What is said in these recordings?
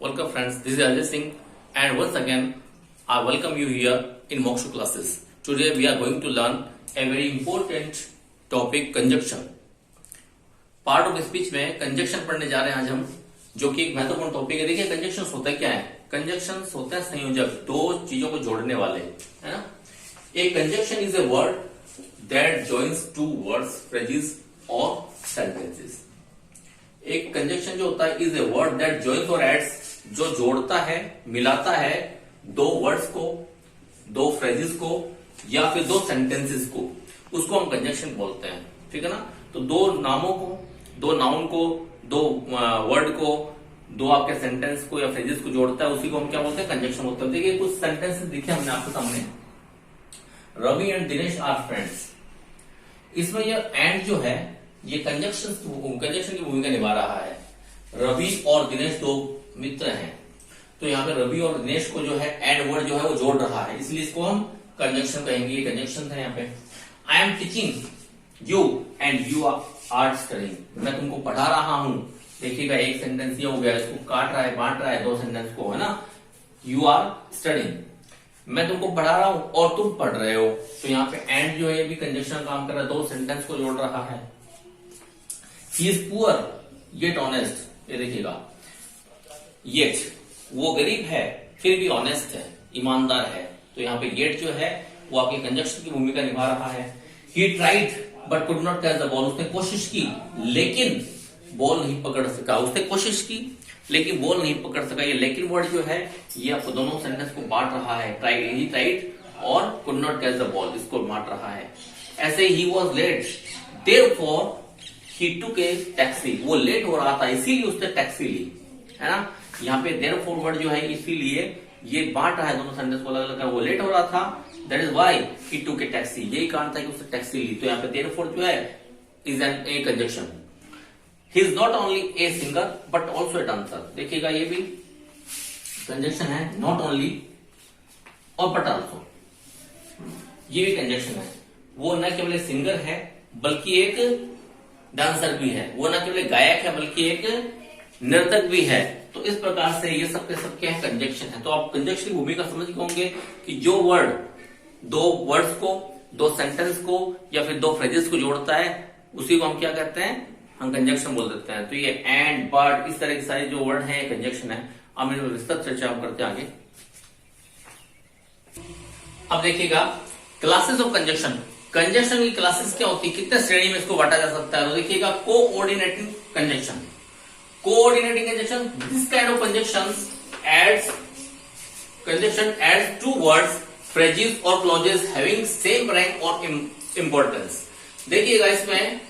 Welcome friends, this is Ajay Singh and once again I welcome you here in Moksha classes. Today we are going to learn a very important topic conjunction. Part of speech में conjunction पढ़ने जा रहे हैं आज हम, जो कि एक महत्वपूर्ण टॉपिक है। देखिए कंजक्शन होता है क्या है? कंजक्शन होते हैं संयोजक, दो चीजों को जोड़ने वाले, है ना। A conjunction is a word that joins two words, phrases और सेंटेंसेस। एक कंजक्शन जो होता है is a word that joins और एड्स, जो जोड़ता है, मिलाता है दो वर्ड्स को, दो फ्रेजेस को या फिर दो सेंटेंसेस को, उसको हम कंजक्शन बोलते हैं। ठीक है ना। तो दो नामों को, दो नाउन को, दो वर्ड को, दो आपके सेंटेंस को या फ्रेजेस को जोड़ता है, उसी को हम क्या बोलते हैं? कंजक्शन बोलते हैं। देखिए कुछ सेंटेंसेस दिखे हमने आपके सामने। Ravi and Dinesh are friends. इसमें ये एंड जो है ये कंजक्शन की भूमिका निभा रहा है। रवि और दिनेश दो मित्र हैं, तो यहाँ पे रवि और दिनेश को जो है एंड वर्ड जो है वो जोड़ रहा है, इसलिए इसको हम कंजक्शन कहेंगे। ये कंजक्शन था यहाँ पे। I am teaching you and you are studying. मैं तुमको पढ़ा रहा हूं। देखिएगा एक सेंटेंस ये हो गया, इसको काट रहा है, बांट रहा है दो सेंटेंस को, है ना। यू आर स्टडीइंग, मैं तुमको पढ़ा रहा हूं और तुम पढ़ रहे हो, तो यहाँ पे एंड जो है भी कंजक्शन काम कर रहा है, दो सेंटेंस को जोड़ रहा है। He is poor yet honest. ये देखिएगा, येट वो गरीब है फिर भी ऑनेस्ट है, ईमानदार है, तो यहाँ पे येट जो है वो आपके कंजक्शन की भूमिका निभा रहा है। He tried but could not catch the ball. उसने कोशिश की लेकिन बॉल नहीं पकड़ सका। उसने कोशिश की लेकिन बॉल नहीं पकड़ सका। ये लेकिन वर्ड जो है ये आपको दोनों सेंटेंस को बांट रहा है। ट्राइड, ही ट्राइड और could not catch the ball, इसको बांट रहा है। ऐसे he was late therefore he took a taxi. वो लेट हो रहा था इसीलिए उसने टैक्सी ली, है ना। यहाँ पे देयरफॉर वर्ड जो है इसीलिए ये बांट रहा है दोनों सेंटेंस को अलग अलग। वो लेट हो रहा था, that is why he took a taxi. यही कारण था कि उसने टैक्सी ली। तो यहाँ पे देयरफॉर जो है is an a conjunction. He is not only a singer but also a dancer. देखिएगा ये भी कंजक्शन है, नॉट ओनली और बट ऑल्सो, ये भी कंजक्शन है। वो न केवल सिंगर है बल्कि एक डांसर भी है। वो न केवल गायक है बल्कि एक नर्तक भी है। तो इस प्रकार से ये सब के सब क्या है? कंजक्शन है। तो आप कंजक्शन की भूमिका समझ गए होंगे कि जो वर्ड दो वर्ड्स को, दो सेंटेंस को या फिर दो फ्रेजेस को जोड़ता है उसी को हम क्या कहते हैं? हम कंजक्शन बोल देते हैं। तो ये एंड, बट, इस तरह के सारे जो वर्ड हैं कंजक्शन है। अब इन विस्तृत चर्चा हम करते हैं आगे। अब देखिएगा क्लासेस ऑफ कंजक्शन। कंजक्शन की क्लासेस क्या होती है, कितने श्रेणी में इसको बांटा जा सकता है? तो देखिएगा coordinating conjunction. Coordinating conjunction, this kind of conjunction adds two words, phrases और क्लॉजेस हैविंग सेम रैंक और इंपॉर्टेंस। देखिएगा इसमें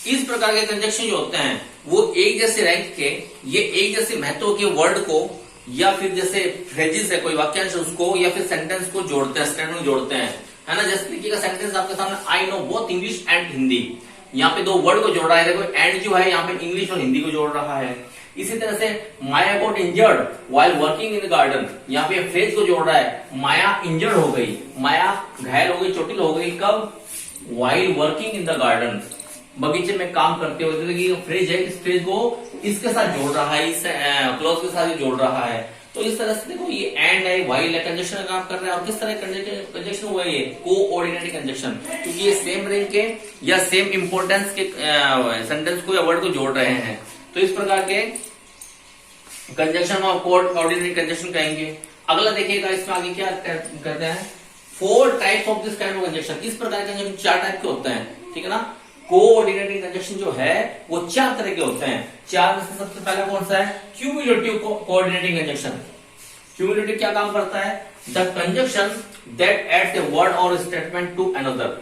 इस प्रकार के कंजक्शन जो होते हैं वो एक जैसे रैंक के, ये एक जैसे महत्व के वर्ड को या फिर जैसे फ्रेजेस है कोई वाक्यांश उसको या फिर सेंटेंस को जोड़ते हैं, स्टेटमेंट में जोड़ते हैं, है ना। जैसे देखिएगा सेंटेंस आपके सामने, I know both English and Hindi. यहाँ पे दो वर्ड को जोड़ रहा है, देखो एंड जो है यहाँ पे इंग्लिश और हिंदी को जोड़ रहा है। इसी तरह से Maya got injured while working in the garden, यहाँ पे फ्रेज को जोड़ रहा है। माया इंजर्ड हो गई, माया घायल हो गई, चोटिल हो गई, कब? While working in the garden, बगीचे में काम करते हुए। देखिए फ्रेज है, इस फ्रेज को इसके साथ जोड़ रहा है, इस क्लॉज के साथ जोड़ रहा है। तो इस तरह से देखो ये एंड है, व्हाइल है, कंजक्शन का काम कर रहा है। और किस तरह कंजक्शन हुआ है? ये कोऑर्डिनेटिंग कंजक्शन, क्योंकि ये सेम रैंक के या सेम इंपॉर्टेंस के सेंटेंस को या वर्ड को जोड़ रहे हैं। तो इस प्रकार के कंजक्शन और कोऑर्डिनेटिंग कंजक्शन कहेंगे। अगला देखिएगा इसमें आगे क्या करते हैं, 4 types of this kind of conjunction. इस प्रकार के कंजक्शन 4 टाइप के होते हैं, ठीक है ना। कोऑर्डिनेटिंग कंजक्शन जो है वो 4 तरह के होते हैं। 4 में से सबसे पहला कौन सा है? Cumulative coordinating conjunction. क्यूमुलेटिव क्या काम करता है? The conjunction that adds a word और स्टेटमेंट टू अनदर।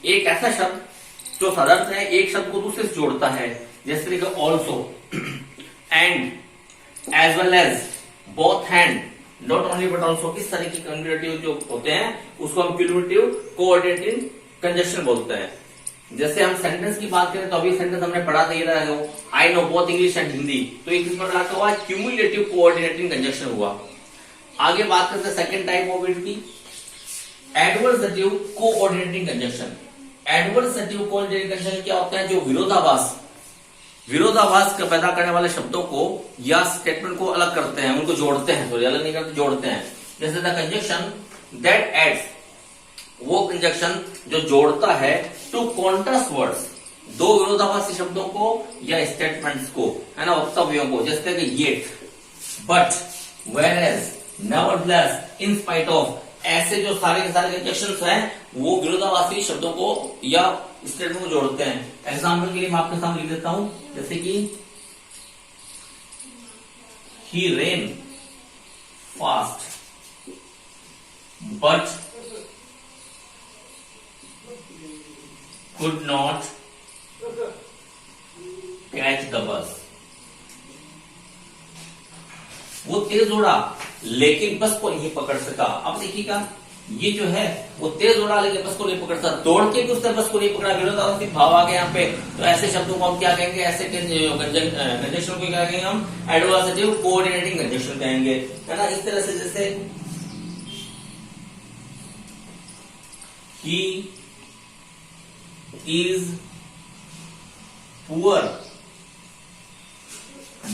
एक ऐसा शब्द जो साधारण है एक शब्द को दूसरे से जोड़ता है, जैसे कि also, and, as well as, both and, not only but also. इस तरह के क्यूमुलेटिव जो होते हैं उसको हम क्यूमुलेटिव कोऑर्डिनेटिंग कंजक्शन बोलते हैं। जैसे हम सेंटेंस की बात करें तो अभी सेंटेंस हमने पढ़ा दे रहा है, I know both English and Hindi. तो एक किस प्रकार का हुआ? क्यूमुलेटिव कोऑर्डिनेटिंग कंजक्शन हुआ। आगे बात करते हैं सेकंड टाइप ऑफ इट की, adversative coordinating conjunction. Adversative coordinating conjunction क्या होता है? जो विरोधाभास विरोधाभास पैदा करने वाले शब्दों को या स्टेटमेंट को अलग करते हैं, उनको जोड़ते हैं, सॉरी अलग नहीं करते, जोड़ते हैं। जैसे द कंजक्शन दैट एड्स, वो कंजक्शन जो जोड़ता है टू कॉन्ट्रास्ट वर्ड्स, दो विरोधाभासी शब्दों को या स्टेटमेंट्स को, है ना, वक्तव्यों को, जैसे कि yet, but, whereas, nevertheless, in spite of, ऐसे जो सारे के सारे कंजक्शंस हैं वो विरोधाभासी शब्दों को या स्टेटमेंट को जोड़ते हैं। एग्जाम्पल के लिए मैं आपके सामने लिख देता हूं, जैसे कि he ran fast but could not catch the bus। वो तेज उड़ा लेकिन बस को नहीं पकड़ सका। अब देखिएगा ये जो है वो तेज उड़ा लेकिन बस को नहीं पकड़ सका, दौड़ के भी उसने बस को नहीं पकड़ा, विरोधाभासी भाव आ गया यहाँ पे। तो ऐसे शब्दों को हम क्या कहेंगे, ऐसे कंजक्शन को क्या कहेंगे हम, एडवर्सेटिव कोऑर्डिनेटिंग कंजक्शन कहेंगे, है ना। इस तरह से जैसे ही is poor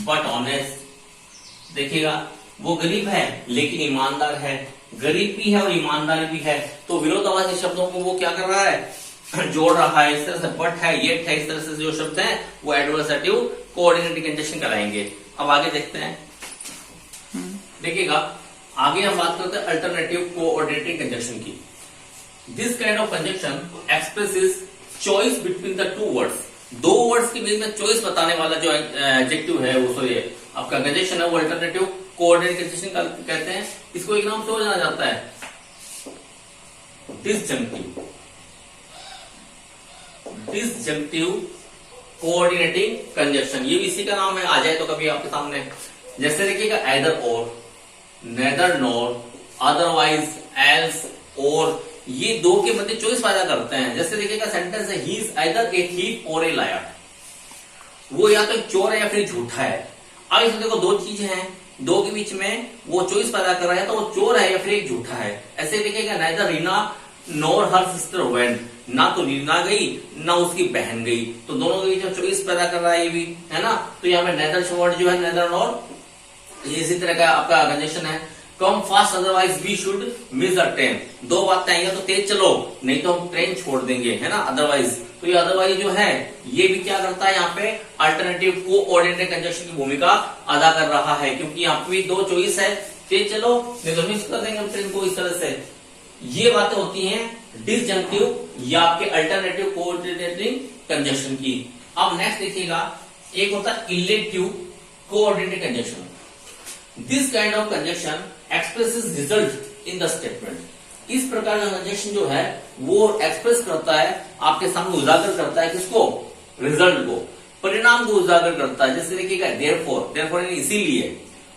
but honest, देखिएगा वो गरीब है लेकिन ईमानदार है, गरीब भी है और ईमानदार भी है। तो विरोधाभासी शब्दों को वो क्या कर रहा है, जोड़ रहा है। इस तरह से बट है, येट है, इस तरह से जो शब्द हैं वो एडवर्सेटिव कोऑर्डिनेटिंग कंजक्शन कहलाएंगे। अब आगे देखते हैं, देखिएगा आगे हम बात करते हैं अल्टरनेटिव कोऑर्डिनेटिंग कंजक्शन की। This kind of conjunction expresses choice between the two words, दो वर्ड्स के बीच में चॉइस बताने वाला जो एडजेक्टिव है, वो सॉरी आपका कंजक्शन है, वो अल्टरनेटिव कोऑर्डिनेट कंजक्शन कहते हैं। इसको एक नाम से और जाना जाता है डिसजंक्टिव, डिसजंक्टिव कोऑर्डिनेटिंग कंजक्शन, ये भी इसी का नाम है, आ जाए तो कभी आपके सामने। जैसे देखिएगा एदर और, नेदर नॉर, अदरवाइज, एल्स, और, ये दो के मध्य चॉइस पैदा करते हैं। जैसे देखिएगा सेंटेंस है, he is either a thief और ए लायर, वो या तो चोर है या फिर झूठा है। अब इसमें देखो दो चीजें हैं, दो के बीच में वो चॉइस पैदा कर रहा है, तो वो चोर है या फिर एक झूठा है। ऐसे देखिएगा neither Reena nor her sister went, ना तो रीना गई ना उसकी बहन गई, तो दोनों के बीच में चॉइस पैदा कर रहा है ये भी, है ना। तो यहाँ पे नेदर वर्ड जो है, नेदर नॉर, इसी तरह का आपका कंजक्शन है। Come fast otherwise we should miss the train, दो बातें आएंगे तो तेज चलो नहीं तो हम ट्रेन छोड़ देंगे, है ना, अदरवाइज। तो ये अदरवाइज जो है ये भी क्या करता है, यहाँ पे अल्टरनेटिव कोऑर्डिनेट कंजक्शन की भूमिका अदा कर रहा है, क्योंकि यहाँ पे भी दो चॉइस है, तेज चलो नहीं तो मिस कर देंगे हम ट्रेन को। इस तरह से ये बातें होती हैं डिसजंक्टिव या आपके अल्टरनेटिव कोऑर्डिनेटिंग कंजक्शन की। अब नेक्स्ट देखिएगा, एक होता है elective coordinating conjunction. This kind of conjunction expresses result in the statement. इस प्रकार का कंजक्शन जो है वो एक्सप्रेस करता है, आपके सामने उजागर करता है किसको, रिजल्ट को, परिणाम को उजागर करता है। जैसे देखिएगा देयरफॉर, देयरफॉर इसीलिए,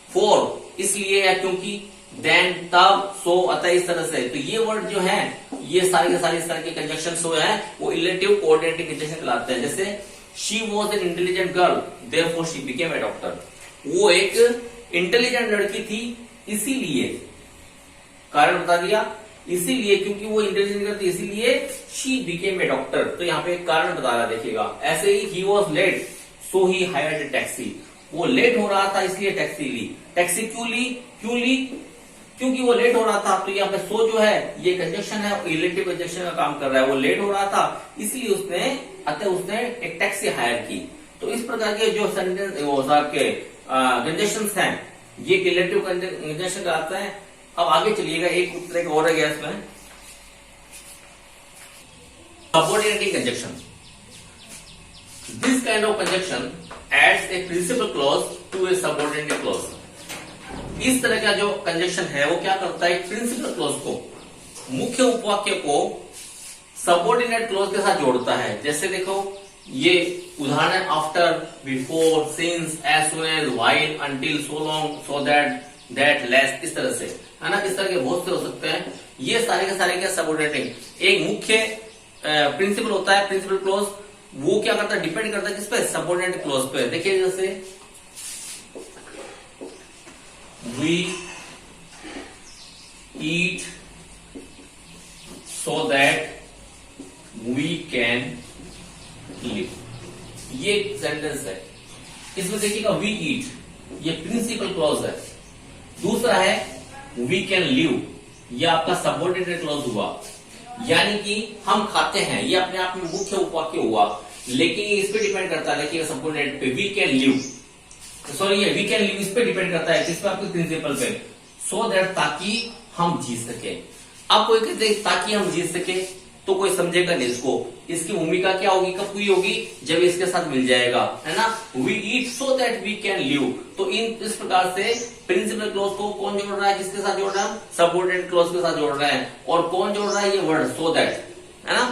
फॉर इसलिए या क्योंकि, देन तब, सो अतः, इस तरह से। तो ये वर्ड जो है ये सारे के सारे इस तरह के कंजक्शन जो है वो इलेक्टिव कोऑर्डिनेटिंग कंजक्शन कहलाते हैं। जैसे she was an intelligent girl therefore she became a doctor, वो एक इंटेलिजेंट लड़की थी इसीलिए, कारण बता दिया, इसीलिए क्योंकि वो इंटेलिजेंट थी इसीलिए शी बिकेम ए डॉक्टर। तो यहाँ पे एक कारण बता रहा देखिएगा। ऐसे he was late so he hired a taxi, वो लेट हो रहा था इसलिए टैक्सी ली। टैक्सी क्यों ली, क्योंकि वो लेट हो रहा था। तो यहाँ पे सो जो है ये कंजक्शन है, इलेक्टिव कंजक्शन का काम कर रहा है, वो लेट हो रहा था इसलिए उसने एक टैक्सी हायर की। तो इस प्रकार के जो सेंटेंस के कंजक्शन हैं ये इलेक्टिव कंजक्शन कहलाते हैं। अब आगे चलिएगा, एक उत्तर एक और है गया इसमें, subordinating conjunction. This kind of conjunction adds a principal clause to a subordinate clause. इस तरह का जो कंजक्शन है वो क्या करता है, प्रिंसिपल क्लॉज को, मुख्य उपवाक्य को सबऑर्डिनेट क्लॉज के साथ जोड़ता है। जैसे देखो ये उदाहरण, after, before, since, as soon as, while, until, so long, so that, less, इस तरह से, है ना। इस तरह के बहुत से हो सकते हैं। ये सारे के सारे क्या सबऑर्डिनेटिंग, एक मुख्य प्रिंसिपल होता है, प्रिंसिपल क्लॉज, वो क्या करता है, डिपेंड करता है किस पे, सबऑर्डिनेट क्लॉज पे। देखिए जैसे we eat so that we can live, ये सेंटेंस है। इसमें देखिएगा वी ईट, ये प्रिंसिपल क्लॉज है। दूसरा है वी कैन लिव, ये आपका सबऑर्डिनेट क्लॉज हुआ, यानी कि हम खाते हैं, ये अपने आप में मुख्य उपवाक्य हुआ, लेकिन ये इस पे डिपेंड करता है, देखिएगा सबऑर्डिनेट पे, वी कैन लिव, सॉरी ये वी कैन लिव इस पे डिपेंड करता है, किस पे, आपके प्रिंसिपल पे, सो दैट, ताकि हम जी सके। अब कोई कहते हैं ताकि हम जी सके, तो कोई समझेगा नहीं इसको, इसकी भूमिका क्या होगी, कब पूरी होगी, जब इसके साथ मिल जाएगा, है ना, we eat so that we can live. तो इस प्रकार से प्रिंसिपल क्लॉज को कौन जोड़ रहा है, किसके साथ जोड़ रहा है, सबऑर्डिनेट क्लॉज के साथ जोड़ रहा है, और कौन जोड़ रहा है, ये वर्ड सो दैट, है ना,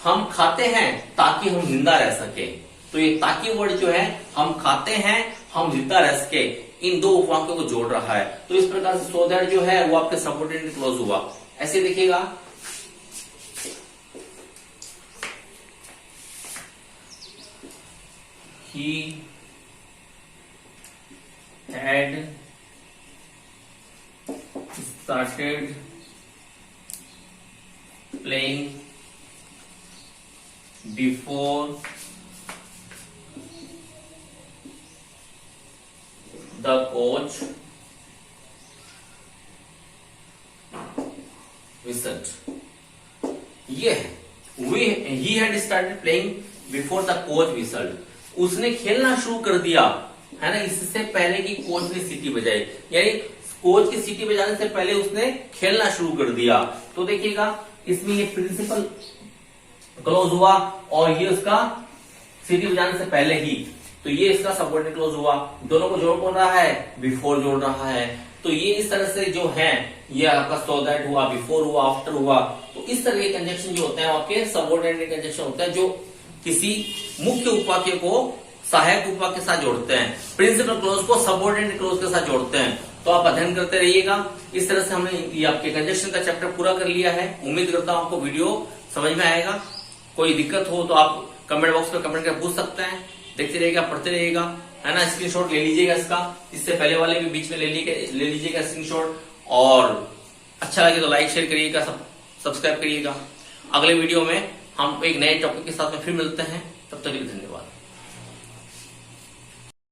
हम खाते हैं ताकि हम जिंदा रह सके। तो ये ताकि वर्ड जो है, हम खाते हैं, हम जिंदा रह सके, इन दो उपवाक्यों को जोड़ रहा है। तो इस प्रकार से सो दैट जो है वो आपके सबऑर्डिनेट क्लॉज हुआ। ऐसे देखिएगा, he had started playing before the coach whistled। ये है he had started playing before the coach whistled, उसने खेलना शुरू कर दिया, है ना, इससे पहले कि कोच ने सीटी बजाई, यानी कोच की सीटी बजाने से पहले उसने खेलना शुरू कर दिया। तो देखिएगा इसमें ये प्रिंसिपल क्लॉज हुआ, और ये उसका सीटी बजाने से पहले ही, तो ये इसका सबऑर्डिनेट क्लॉज हुआ। दोनों को जोड़ कौन रहा है, बिफोर जोड़ रहा है। तो ये इस तरह से जो है, ये आपका सो दैट हुआ, बिफोर हुआ, आफ्टर हुआ। तो इस तरह के कंजक्शन जो होते हैं आपके सबऑर्डिनेट कंजक्शन होते हैं, जो किसी मुख्य उपवाक्य को सहायक उपवाक्य के साथ जोड़ते हैं, प्रिंसिपल क्लॉज को सबऑर्डिनेट क्लॉज के साथ जोड़ते हैं। तो आप अध्ययन करते रहिएगा। इस तरह से हमने ये आपके कंजक्शन का चैप्टर पूरा कर लिया है। उम्मीद करता हूं आपको वीडियो समझ में आएगा। कोई दिक्कत हो तो आप कमेंट बॉक्स में कमेंट कर पूछ सकते हैं। देखते रहिएगा, पढ़ते रहिएगा, है ना। स्क्रीनशॉट ले लीजिएगा इसका, इससे पहले वाले भी बीच में ले लीजिएगा स्क्रीनशॉट, और अच्छा लगे तो लाइक शेयर करिएगा, सब्सक्राइब करिएगा। अगले वीडियो में हम एक नए टॉपिक के साथ में फिर मिलते हैं, तब तक के लिए धन्यवाद।